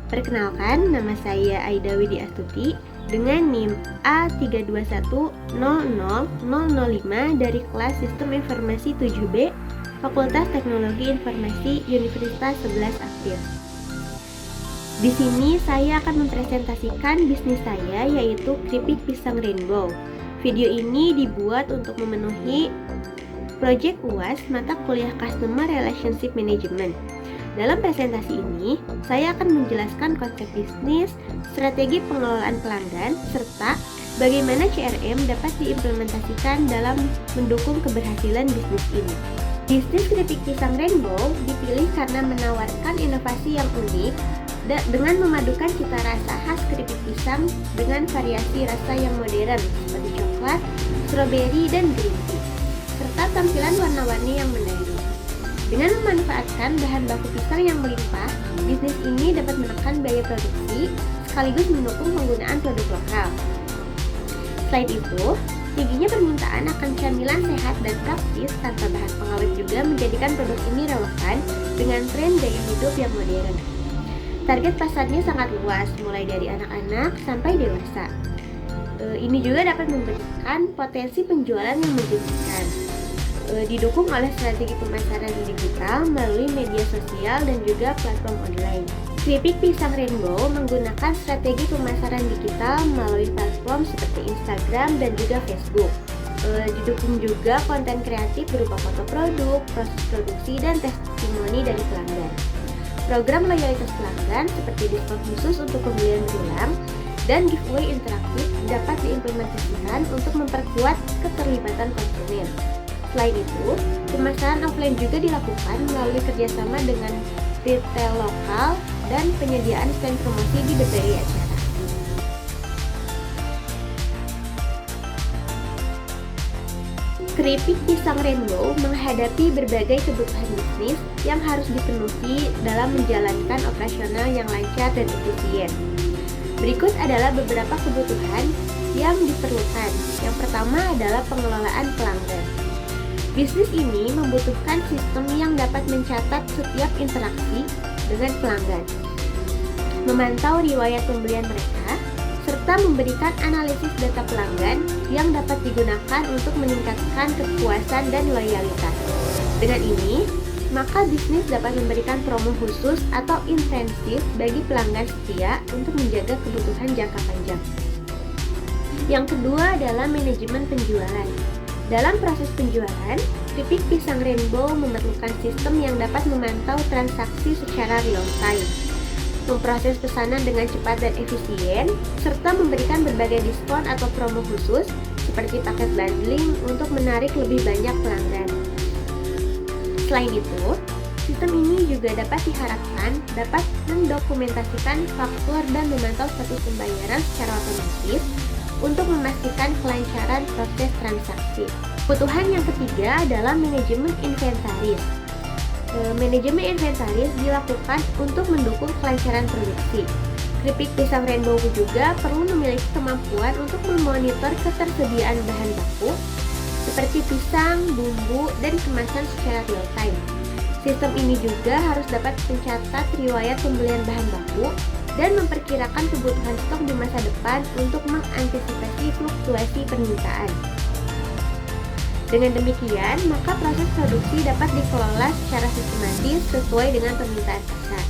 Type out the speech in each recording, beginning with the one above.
Perkenalkan, nama saya Aida Widi Astuti dengan NIM A321000005 dari kelas Sistem Informasi 7B, Fakultas Teknologi Informasi Universitas 11 April. Di sini saya akan mempresentasikan bisnis saya, yaitu Keripik Pisang Rainbow. Video ini dibuat untuk memenuhi proyek UAS mata kuliah Customer Relationship Management. Dalam presentasi ini, saya akan menjelaskan konsep bisnis, strategi pengelolaan pelanggan, serta bagaimana CRM dapat diimplementasikan dalam mendukung keberhasilan bisnis ini. Bisnis Keripik Pisang Rainbow dipilih karena menawarkan inovasi yang unik dengan memadukan cita rasa khas keripik pisang dengan variasi rasa yang modern seperti coklat, stroberi, dan green tea, serta tampilan warna-warni yang menarik. Dengan memanfaatkan bahan baku pisang yang melimpah, bisnis ini dapat menekan biaya produksi sekaligus mendukung penggunaan produk lokal. Selain itu, tingginya permintaan akan camilan sehat dan praktis tanpa bahan pengawet juga menjadikan produk ini relevan dengan tren gaya hidup yang modern. Target pasarnya sangat luas, mulai dari anak-anak sampai dewasa. Ini juga dapat memberikan potensi penjualan yang menjanjikan. Didukung oleh strategi pemasaran digital melalui media sosial dan juga platform online. Keripik Pisang Rainbow menggunakan strategi pemasaran digital melalui platform seperti Instagram dan juga Facebook. Didukung juga konten kreatif berupa foto produk, proses produksi, dan testimoni dari pelanggan. Program loyalitas pelanggan seperti diskon khusus untuk pembelian berulang dan giveaway interaktif dapat diimplementasikan untuk memperkuat keterlibatan konsumen. Selain itu, pemasaran offline juga dilakukan melalui kerjasama dengan retail lokal dan penyediaan stand promosi di berbagai acara. Keripik Pisang Rainbow menghadapi berbagai kebutuhan bisnis yang harus dipenuhi dalam menjalankan operasional yang lancar dan efisien. Berikut adalah beberapa kebutuhan yang diperlukan. Yang pertama adalah pengelolaan pelanggan. Bisnis ini membutuhkan sistem yang dapat mencatat setiap interaksi dengan pelanggan, memantau riwayat pembelian mereka, serta memberikan analisis data pelanggan yang dapat digunakan untuk meningkatkan kepuasan dan loyalitas. Dengan ini, maka bisnis dapat memberikan promo khusus atau insentif bagi pelanggan setia untuk menjaga kebutuhan jangka panjang. Yang kedua adalah manajemen penjualan. Dalam proses penjualan, Keripik Pisang Rainbow memerlukan sistem yang dapat memantau transaksi secara real time, memproses pesanan dengan cepat dan efisien, serta memberikan berbagai diskon atau promo khusus seperti paket bundling untuk menarik lebih banyak pelanggan. Selain itu, sistem ini juga diharapkan dapat mendokumentasikan faktur dan memantau status pembayaran secara otomatis untuk memastikan kelancaran proses transaksi. Kebutuhan yang ketiga adalah manajemen inventaris. Manajemen inventaris dilakukan untuk mendukung kelancaran produksi. Keripik Pisang Rainbow juga perlu memiliki kemampuan untuk memonitor ketersediaan bahan baku seperti pisang, bumbu, dan kemasan secara real time. Sistem ini juga harus dapat mencatat riwayat pembelian bahan baku dan memperkirakan kebutuhan stok di masa depan untuk mengantisipasi fluktuasi permintaan. Dengan demikian, maka proses produksi dapat dikelola secara sistematis sesuai dengan permintaan pasar.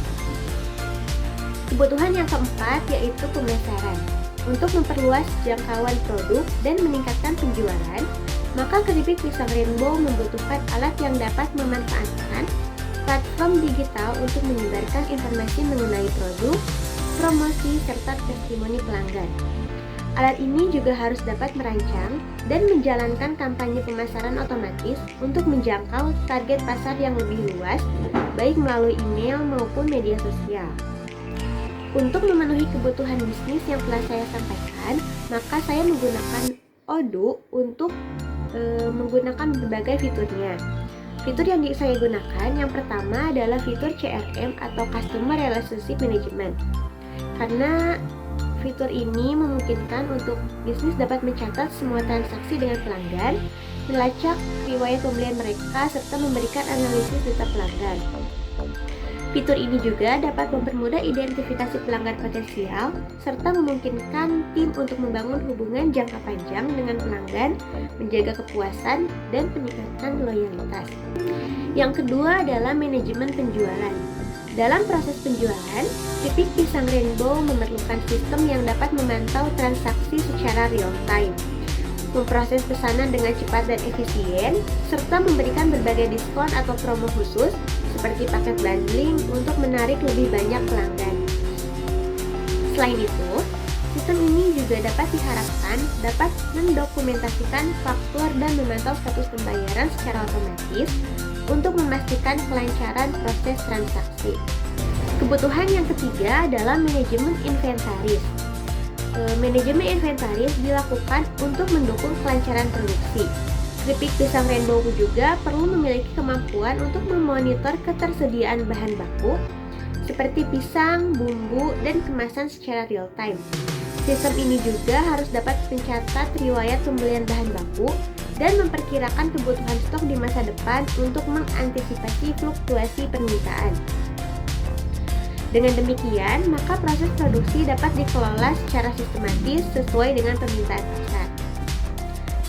Kebutuhan yang keempat yaitu pemasaran. Untuk memperluas jangkauan produk dan meningkatkan penjualan, maka Keripik Pisang Rainbow membutuhkan alat yang dapat memanfaatkan platform digital untuk menyebarkan informasi mengenai produk, promosi, serta testimoni pelanggan. Alat ini juga harus dapat merancang dan menjalankan kampanye pemasaran otomatis untuk menjangkau target pasar yang lebih luas, baik melalui email maupun media sosial. Untuk memenuhi kebutuhan bisnis yang telah saya sampaikan, maka saya menggunakan Odoo untuk menggunakan berbagai fiturnya. Fitur yang saya gunakan yang pertama adalah fitur CRM atau Customer Relationship Management. Karena fitur ini memungkinkan untuk bisnis dapat mencatat semua transaksi dengan pelanggan, melacak riwayat pembelian mereka, serta memberikan analisis data pelanggan. Fitur ini juga dapat mempermudah identifikasi pelanggan potensial serta memungkinkan tim untuk membangun hubungan jangka panjang dengan pelanggan, menjaga kepuasan, dan meningkatkan loyalitas. Yang kedua adalah manajemen penjualan. Dalam proses penjualan, keripik pisang rainbow memerlukan sistem yang dapat memantau transaksi secara real time, memproses pesanan dengan cepat dan efisien, serta memberikan berbagai diskon atau promo khusus seperti paket bundling untuk menarik lebih banyak pelanggan. Selain itu, sistem ini juga dapat mendokumentasikan faktur dan memantau status pembayaran secara otomatis untuk memastikan kelancaran proses transaksi. Kebutuhan yang ketiga adalah manajemen inventaris. Manajemen inventaris dilakukan untuk mendukung kelancaran produksi. Keripik pisang rainbow juga perlu memiliki kemampuan untuk memonitor ketersediaan bahan baku seperti pisang, bumbu, dan kemasan secara real time. Sistem ini juga harus dapat mencatat riwayat pembelian bahan baku dan memperkirakan kebutuhan stok di masa depan untuk mengantisipasi fluktuasi permintaan. Dengan demikian, maka proses produksi dapat dikelola secara sistematis sesuai dengan permintaan pasar.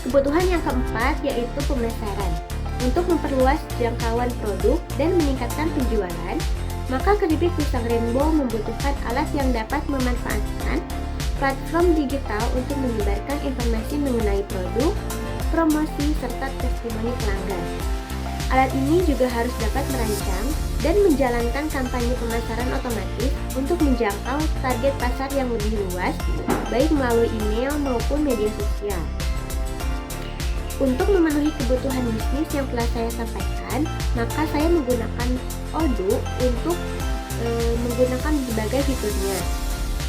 Kebutuhan yang keempat yaitu pemasaran. Untuk memperluas jangkauan produk dan meningkatkan penjualan, maka keripik pisang rainbow membutuhkan alat yang dapat memanfaatkan platform digital untuk menyebarkan informasi mengenai produk, promosi, serta testimoni pelanggan. Alat ini juga harus dapat merancang dan menjalankan kampanye pemasaran otomatis untuk menjangkau target pasar yang lebih luas, baik melalui email maupun media sosial. Untuk memenuhi kebutuhan bisnis yang telah saya sampaikan, maka saya menggunakan Odoo untuk menggunakan berbagai fiturnya.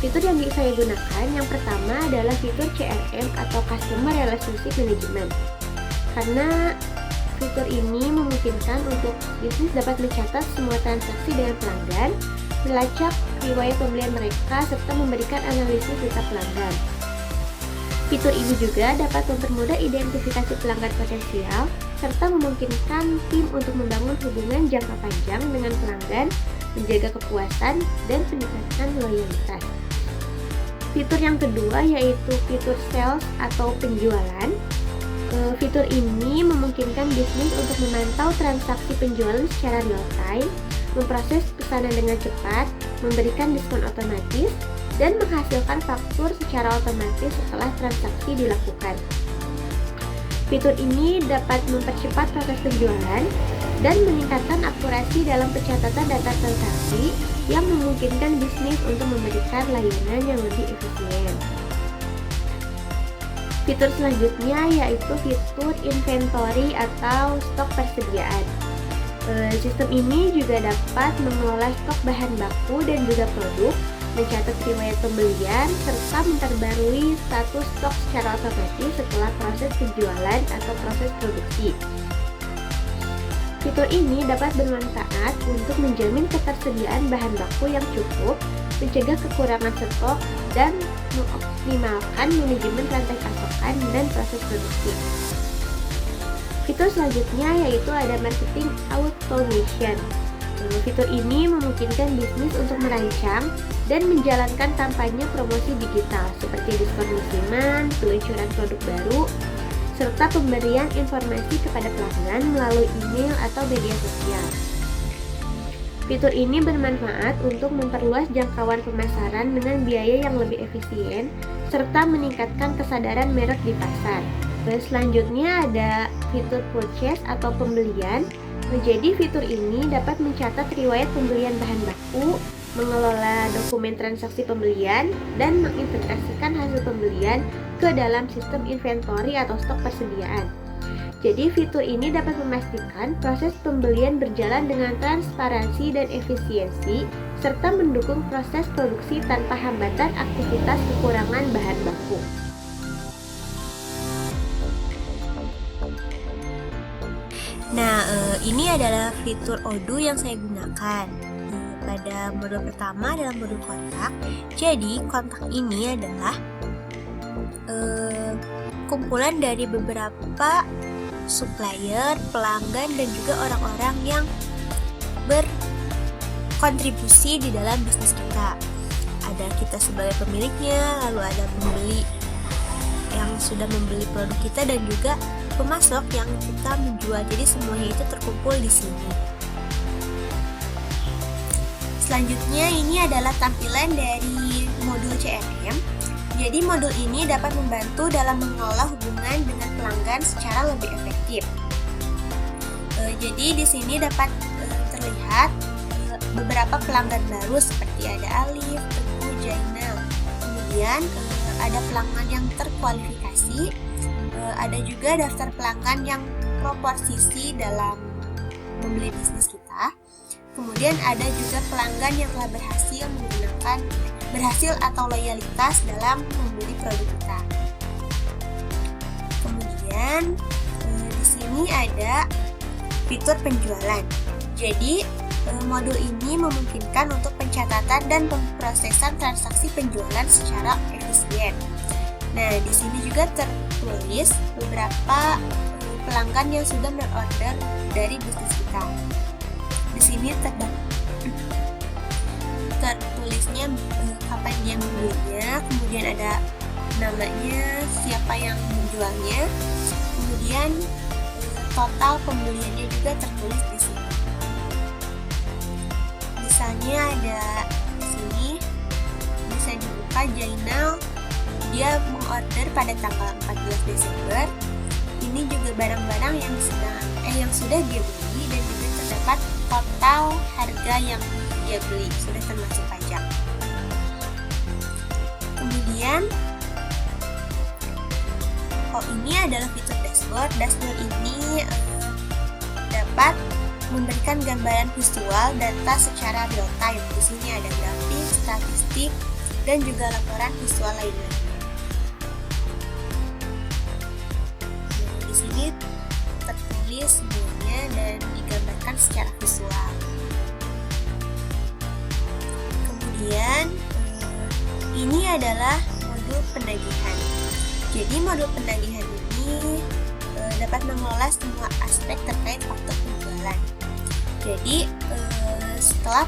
Fitur yang saya gunakan yang pertama adalah fitur CRM atau Customer Relationship Management. Karena fitur ini memungkinkan untuk bisnis dapat mencatat semua transaksi dengan pelanggan, melacak riwayat pembelian mereka, serta memberikan analisis data pelanggan. Fitur ini juga dapat mempermudah identifikasi pelanggan potensial, serta memungkinkan tim untuk membangun hubungan jangka panjang dengan pelanggan, menjaga kepuasan, dan meningkatkan loyalitas. Fitur yang kedua yaitu fitur sales atau penjualan. Fitur ini memungkinkan bisnis untuk memantau transaksi penjualan secara real time, memproses pesanan dengan cepat, memberikan diskon otomatis, dan menghasilkan faktur secara otomatis setelah transaksi dilakukan. Fitur ini dapat mempercepat proses penjualan dan meningkatkan akurasi dalam pencatatan data transaksi yang memungkinkan bisnis untuk memberikan layanan yang lebih efisien. Fitur selanjutnya yaitu fitur inventory atau stok persediaan. Sistem ini juga dapat mengelola stok bahan baku dan juga produk, mencatat riwayat pembelian, serta memperbarui status stok secara otomatis setelah proses penjualan atau proses produksi. Fitur ini dapat bermanfaat untuk menjamin ketersediaan bahan baku yang cukup, mencegah kekurangan stok, dan mengoptimalkan manajemen rantai pasokan dan proses produksi. Fitur selanjutnya yaitu ada marketing automation. Fitur ini memungkinkan bisnis untuk merancang dan menjalankan kampanye promosi digital seperti diskon musiman, peluncuran produk baru, serta pemberian informasi kepada pelanggan melalui email atau media sosial. Fitur ini bermanfaat untuk memperluas jangkauan pemasaran dengan biaya yang lebih efisien serta meningkatkan kesadaran merek di pasar. Selanjutnya ada fitur purchase atau pembelian. Jadi fitur ini dapat mencatat riwayat pembelian bahan baku, mengelola dokumen transaksi pembelian, dan mengintegrasikan hasil pembelian ke dalam sistem inventory atau stok persediaan. Jadi fitur ini dapat memastikan proses pembelian berjalan dengan transparansi dan efisiensi, serta mendukung proses produksi tanpa hambatan aktivitas kekurangan bahan baku. Nah, ini adalah fitur Odoo yang saya gunakan. Pada modul pertama adalah modul kontak. Jadi, kontak ini adalah kumpulan dari beberapa supplier, pelanggan, dan juga orang-orang yang kontribusi di dalam bisnis kita. Ada kita sebagai pemiliknya, lalu ada pembeli yang sudah membeli produk kita, dan juga pemasok yang kita menjual. Jadi semuanya itu terkumpul di sini. Selanjutnya ini adalah tampilan dari modul CRM. Jadi modul ini dapat membantu dalam mengelola hubungan dengan pelanggan secara lebih efektif. Jadi di sini dapat terlihat beberapa pelanggan baru seperti ada Alif, Teguh, Jainal. Kemudian ada pelanggan yang terkualifikasi, ada juga daftar pelanggan yang proposisi dalam membeli bisnis kita. Kemudian ada juga pelanggan yang telah berhasil atau loyalitas dalam membeli produk kita. Kemudian di sini ada fitur penjualan. Jadi modul ini memungkinkan untuk pencatatan dan pemrosesan transaksi penjualan secara efisien. Nah, di sini juga tertulis beberapa pelanggan yang sudah berorder dari bisnis kita. Di sini tertulisnya kapan dia membelinya, kemudian ada namanya, siapa yang menjualnya, kemudian total pembeliannya juga tertulis di sini. Misalnya ada di sini bisa dibuka Jainal, dia mengorder pada tanggal 14 Desember. Ini juga barang-barang yang sudah dia beli, dan juga terdapat total harga yang dia beli, sudah termasuk pajak. Kemudian ini adalah fitur dashboard. Dashboard ini dapat memberikan gambaran visual data secara real time. Di sini ada grafik, statistik, dan juga laporan visual lainnya. Di sini tertulis semuanya dan digambarkan secara visual. Kemudian ini adalah modul penagihan. Jadi modul penagihan ini dapat mengelola semua aspek terkait faktur penjualan. Jadi setelah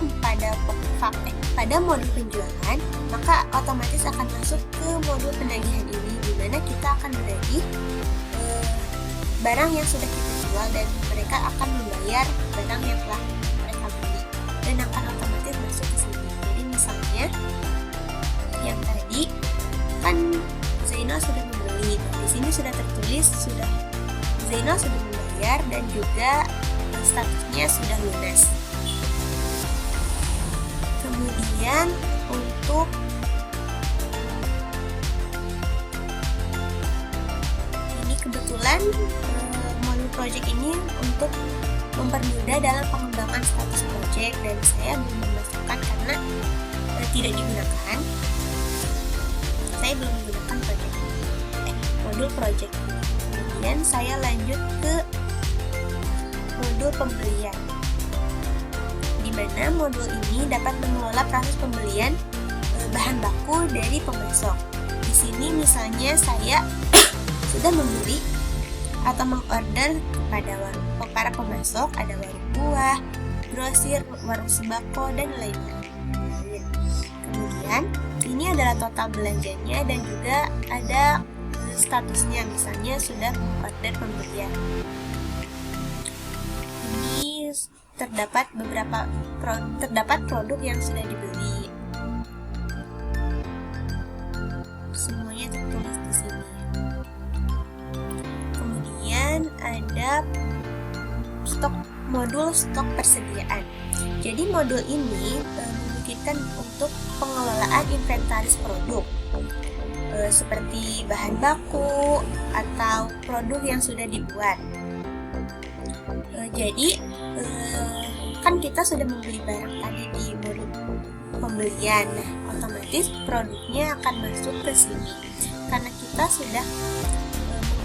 pada modul penjualan, maka otomatis akan masuk ke modul penagihan ini, di mana kita akan menagih barang yang sudah kita jual, dan mereka akan membayar barang yang telah mereka beli, dan akan otomatis masuk ke sini. Jadi misalnya yang tadi kan Zainal sudah membeli, di sini sudah tertulis Zainal sudah membayar dan juga statusnya sudah lunas. Kemudian untuk ini kebetulan modul project ini untuk mempermudah dalam pengembangan status project, dan saya belum memasukkan karena tidak digunakan. Saya belum menggunakan modul project. Kemudian saya lanjut ke modul pembelian, di mana modul ini dapat mengelola proses pembelian bahan baku dari pemasok. Di sini misalnya saya sudah membeli atau mengorder kepada para pemasok, ada warung buah, grosir, warung sembako, dan lainnya. Kemudian ini adalah total belanjanya, dan juga ada statusnya, misalnya sudah order pembelian. Ini terdapat produk yang sudah dibeli. Semuanya tertulis di sini. Kemudian ada modul stok persediaan. Jadi modul ini memungkinkan untuk pengelolaan inventaris produk, seperti bahan baku atau produk yang sudah dibuat. Jadi kan kita sudah membeli barang tadi di modul pembelian, nah otomatis produknya akan masuk ke sini. Karena kita sudah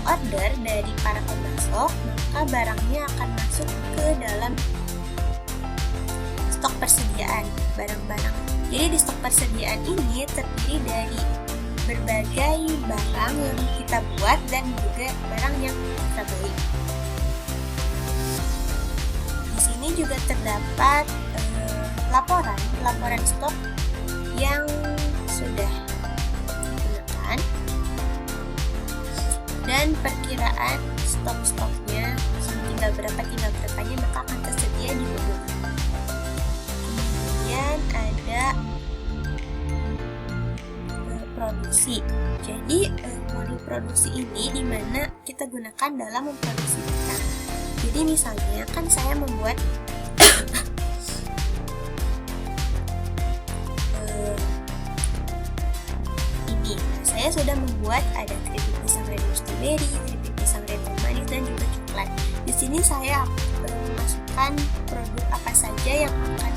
order dari para pemasok, maka barangnya akan masuk ke dalam stok persediaan barang-barang. Jadi di stok persediaan ini terdiri dari berbagai barang yang kita buat dan juga barang yang kita beli. Di sini juga terdapat laporan stok yang sudah digunakan dan perkiraan stok-stoknya tinggal berapanya maka akan tersedia di modul. Kemudian ada produksi. Jadi modul produksi ini dimana kita gunakan dalam memproduksi data. Jadi misalnya kan saya membuat ini. Saya sudah membuat ada keripik pisang red strawberry, keripik pisang red manis dan juga coklat. Di sini saya memasukkan produk apa saja yang akan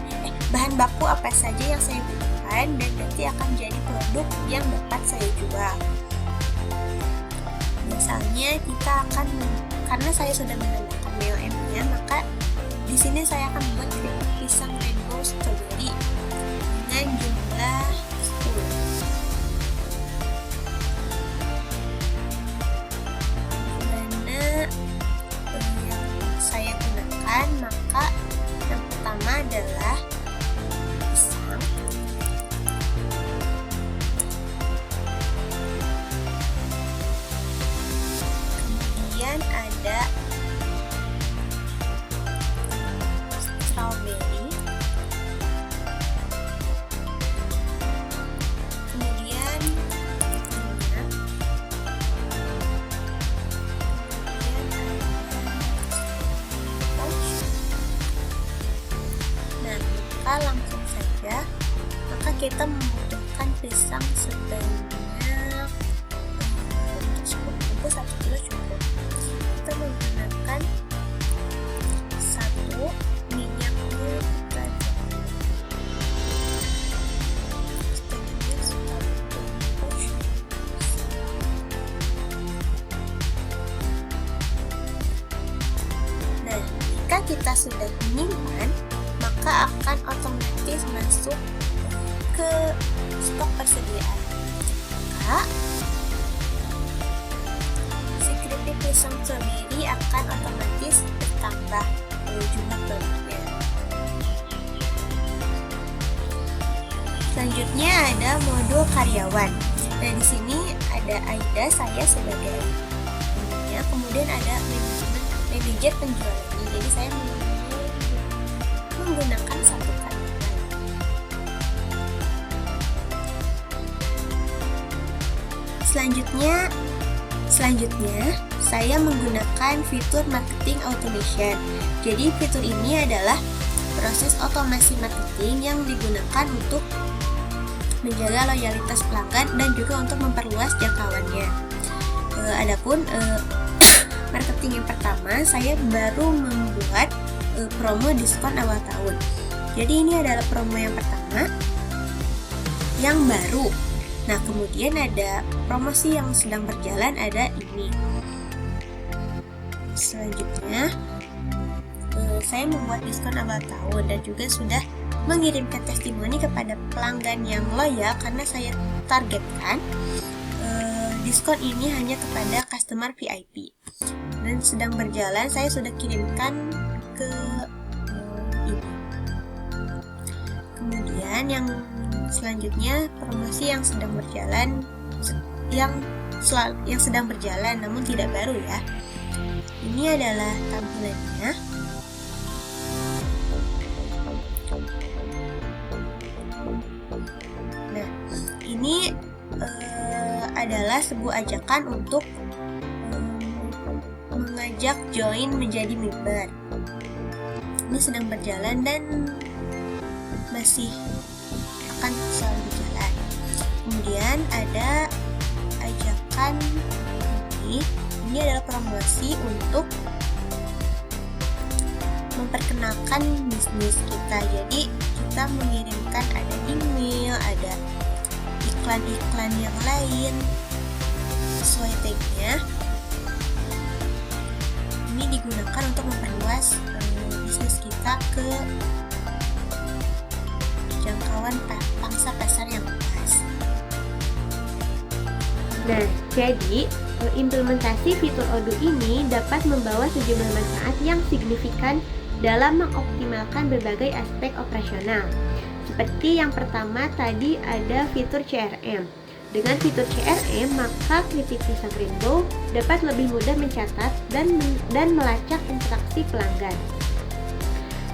bahan baku apa saja yang saya gunakan dan nanti akan jadi produk yang dapat saya jual. Misalnya kita akan, karena saya sudah menandakan BOM-nya, maka di sini saya akan membuat keripik pisang rainbow strawberry dengan jumlah 10. Mana yang saya gunakan, maka yang pertama adalah pisang. Kemudian ada strawberry. Kemudian maka langsung saja, maka kita membutuhkan pisang sebanyak 10 bungkus 1 kilo cukup. Kita menggunakan 1 minyaknya kita setengahnya 1 bungkus. Nah, jika kita sudah menyimpan, maka akan otomatis masuk ke stok persediaan. Maka si keripik pisang strawberry akan otomatis bertambah jumlah produknya. Selanjutnya ada modul karyawan. Nah, di sini ada Aida, saya sebagai ininya, kemudian ada manajer penjualannya. Jadi saya menggunakan 1 karyawan. Selanjutnya saya menggunakan fitur marketing automation. Jadi fitur ini adalah proses otomasi marketing yang digunakan untuk menjaga loyalitas pelanggan dan juga untuk memperluas jangkauannya. Adapun marketing yang pertama, saya baru membuat promo diskon awal tahun. Jadi ini adalah promo yang pertama yang baru. Nah, kemudian ada promosi yang sedang berjalan, ada ini. Selanjutnya saya membuat diskon awal tahun dan juga sudah mengirimkan testimoni kepada pelanggan yang loyal karena saya targetkan diskon ini hanya kepada customer VIP. Dan sedang berjalan, saya sudah kirimkan ke ini. Kemudian yang selanjutnya promosi yang sedang berjalan, yang sedang berjalan namun tidak baru ya. Ini adalah tampilannya. Nah, ini adalah sebuah ajakan untuk mengajak join menjadi member. Ini sedang berjalan dan masih akan selalu berjalan. Kemudian ada ajakan ini adalah promosi untuk memperkenalkan bisnis kita. Jadi kita mengirimkan ada email, ada iklan-iklan yang lain sesuai tagnya. Ini digunakan untuk memperluas bisnis kita ke jangkauan pangsa pasar yang luas. Nah, jadi implementasi fitur Odoo ini dapat membawa sejumlah manfaat yang signifikan dalam mengoptimalkan berbagai aspek operasional. Seperti yang pertama tadi ada fitur CRM. Dengan fitur CRM, maka keripik pisang Rainbow dapat lebih mudah mencatat dan melacak interaksi pelanggan.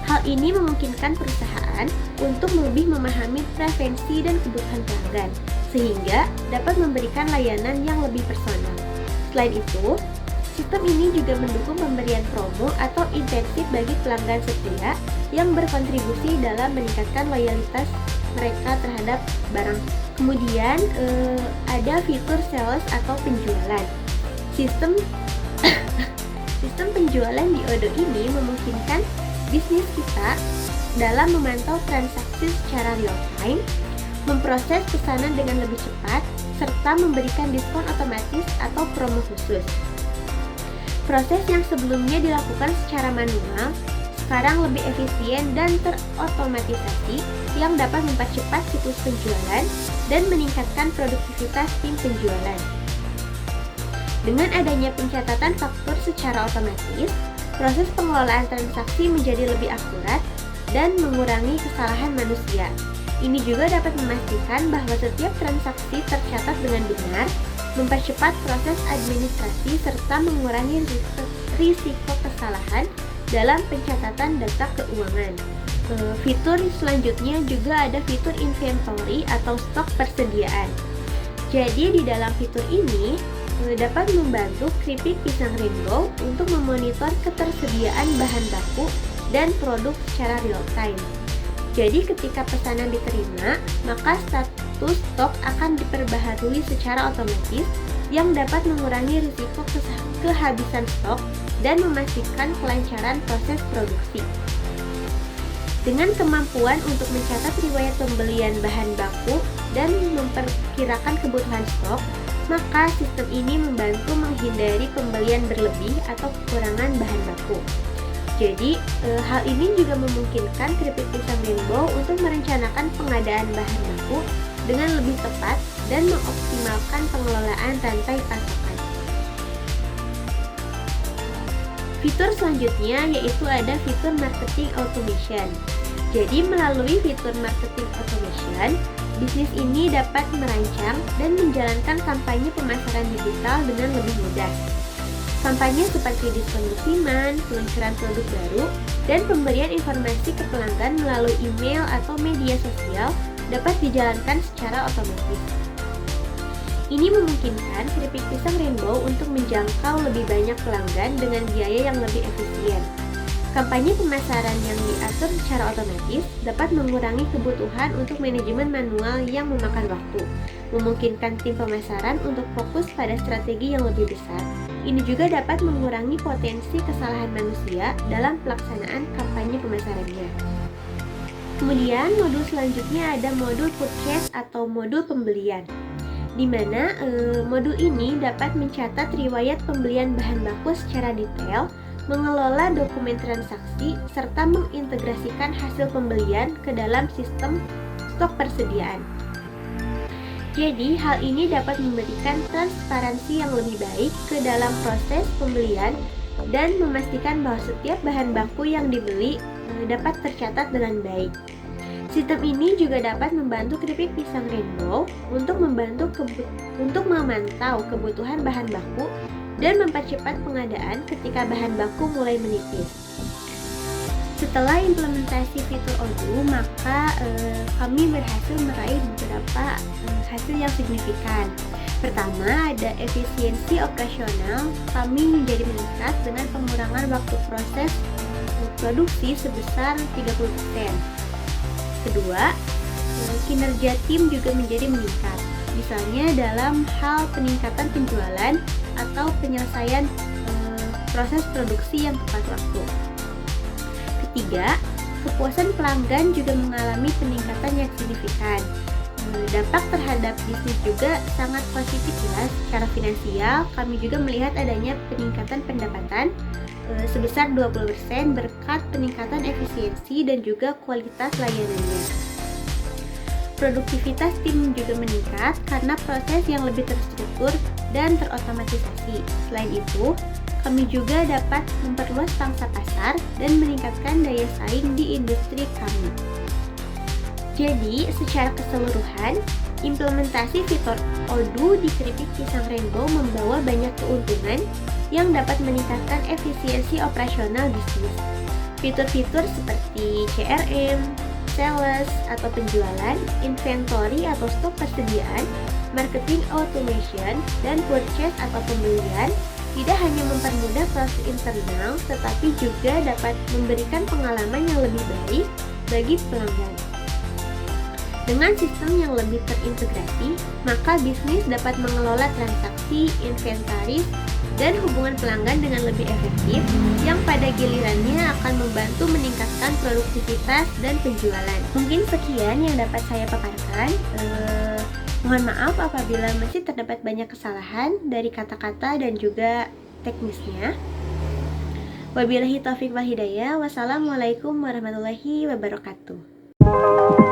Hal ini memungkinkan perusahaan untuk lebih memahami preferensi dan kebutuhan pelanggan, sehingga dapat memberikan layanan yang lebih personal. Selain itu, sistem ini juga mendukung pemberian promo atau insentif bagi pelanggan setia yang berkontribusi dalam meningkatkan loyalitas mereka terhadap barang. Kemudian ada fitur sales atau penjualan. Sistem penjualan di Odoo ini memungkinkan bisnis kita dalam memantau transaksi secara real time, memproses pesanan dengan lebih cepat, serta memberikan diskon otomatis atau promo khusus. Proses yang sebelumnya dilakukan secara manual, sekarang lebih efisien dan terotomatisasi yang dapat mempercepat siklus penjualan dan meningkatkan produktivitas tim penjualan. Dengan adanya pencatatan faktur secara otomatis, proses pengelolaan transaksi menjadi lebih akurat dan mengurangi kesalahan manusia. Ini juga dapat memastikan bahwa setiap transaksi tercatat dengan benar, mempercepat proses administrasi, serta mengurangi risiko kesalahan dalam pencatatan data keuangan. Fitur selanjutnya juga ada fitur inventory atau stok persediaan. Jadi di dalam fitur ini dapat membantu keripik pisang Rainbow untuk memonitor ketersediaan bahan baku dan produk secara real time. Jadi ketika pesanan diterima, maka status stok akan diperbaharui secara otomatis yang dapat mengurangi risiko kehabisan stok dan memastikan kelancaran proses produksi. Dengan kemampuan untuk mencatat riwayat pembelian bahan baku dan memperkirakan kebutuhan stok, maka sistem ini membantu menghindari pembelian berlebih atau kekurangan bahan baku. Jadi, hal ini juga memungkinkan keripik pisang Rainbow untuk merencanakan pengadaan bahan baku dengan lebih tepat dan mengoptimalkan pengelolaan rantai pasokan. Fitur selanjutnya yaitu ada fitur marketing automation. Jadi, melalui fitur marketing automation, bisnis ini dapat merancang dan menjalankan kampanye pemasaran digital dengan lebih mudah. Kampanye seperti diskon musiman, peluncuran produk baru, dan pemberian informasi ke pelanggan melalui email atau media sosial dapat dijalankan secara otomatis. Ini memungkinkan keripik pisang Rainbow untuk menjangkau lebih banyak pelanggan dengan biaya yang lebih efisien. Kampanye pemasaran yang diatur secara otomatis dapat mengurangi kebutuhan untuk manajemen manual yang memakan waktu, memungkinkan tim pemasaran untuk fokus pada strategi yang lebih besar. Ini juga dapat mengurangi potensi kesalahan manusia dalam pelaksanaan kampanye pemasarannya. Kemudian modul selanjutnya ada modul purchase atau modul pembelian, di mana modul ini dapat mencatat riwayat pembelian bahan baku secara detail, mengelola dokumen transaksi, serta mengintegrasikan hasil pembelian ke dalam sistem stok persediaan. Jadi, hal ini dapat memberikan transparansi yang lebih baik ke dalam proses pembelian dan memastikan bahwa setiap bahan baku yang dibeli dapat tercatat dengan baik. Sistem ini juga dapat membantu keripik pisang Rainbow untuk memantau kebutuhan bahan baku dan mempercepat pengadaan ketika bahan baku mulai menipis. Setelah implementasi fitur Odoo, maka kami berhasil meraih beberapa hasil yang signifikan. Pertama, ada efisiensi operasional kami menjadi meningkat dengan pengurangan waktu proses produksi sebesar 30%. Kedua, kinerja tim juga menjadi meningkat, misalnya dalam hal peningkatan penjualan atau penyelesaian proses produksi yang tepat waktu. Ketiga, kepuasan pelanggan juga mengalami peningkatan yang signifikan. Dampak terhadap bisnis juga sangat positif ya. Secara finansial, kami juga melihat adanya peningkatan pendapatan sebesar 20% berkat peningkatan efisiensi dan juga kualitas layanannya. Produktivitas tim juga meningkat karena proses yang lebih terstruktur dan terotomatisasi. Selain itu, kami juga dapat memperluas pangsa pasar dan meningkatkan daya saing di industri kami. Jadi, secara keseluruhan, implementasi fitur Odoo di keripik pisang rainbow membawa banyak keuntungan yang dapat meningkatkan efisiensi operasional bisnis. Fitur-fitur seperti CRM, sales atau penjualan, inventory atau stok persediaan, marketing automation, dan purchase atau pembelian tidak hanya mempermudah proses internal, tetapi juga dapat memberikan pengalaman yang lebih baik bagi pelanggan. Dengan sistem yang lebih terintegrasi, maka bisnis dapat mengelola transaksi, inventaris, dan hubungan pelanggan dengan lebih efektif, yang pada gilirannya akan membantu meningkatkan produktivitas dan penjualan. Mungkin sekian yang dapat saya paparkan. Mohon maaf apabila masih terdapat banyak kesalahan dari kata-kata dan juga teknisnya. Wabillahi taufiq wal hidayah. Wassalamualaikum warahmatullahi wabarakatuh.